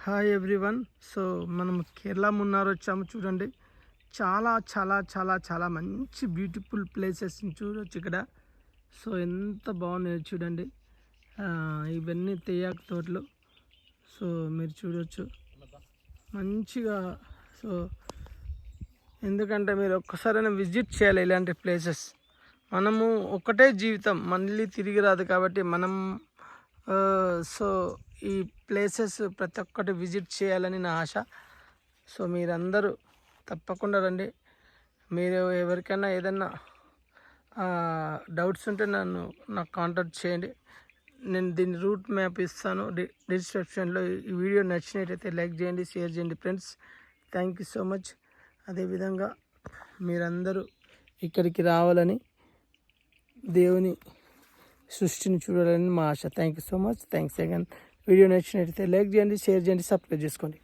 Hi everyone. So మనం కేరళ మున్నార్ వచ్చాము. చూడండి, చాలా చాలా చాలా చాలా మంచి బ్యూటిఫుల్ ప్లేసెస్ని చూడవచ్చు ఇక్కడ. సో ఎంత బాగున్నాయో చూడండి. ఇవన్నీ తేయాకు తోటలు. సో మీరు చూడవచ్చు మంచిగా. సో ఎందుకంటే మీరు ఒక్కసారైనా విజిట్ చేయాలి ఇలాంటి ప్లేసెస్. మనము ఒకటే జీవితం, మళ్ళీ తిరిగి రాదు కాబట్టి మనం సో ఈ ప్లేసెస్ ప్రతి ఒక్కటి విజిట్ చేయాలని నా ఆశ. సో మీరందరూ తప్పకుండా రండి. మీరు ఎవరికైనా ఏదైనా డౌట్స్ ఉంటే నాకు కాంటాక్ట్ చేయండి. నేను దీని రూట్ మ్యాప్ ఇస్తాను డిస్క్రిప్షన్లో. ఈ వీడియో నచ్చినట్టయితే లైక్ చేయండి, షేర్ చేయండి friends. Thank you so much. అదేవిధంగా మీరందరూ ఇక్కడికి రావాలని, దేవుని సృష్టిని చూడాలని మా ఆశ. Thank you so much. Thanks again. Video నచ్చినట్టయితే లైక్ చేయండి, షేర్ చేయండి, సబ్స్క్రైబ్ చేసుకోండి.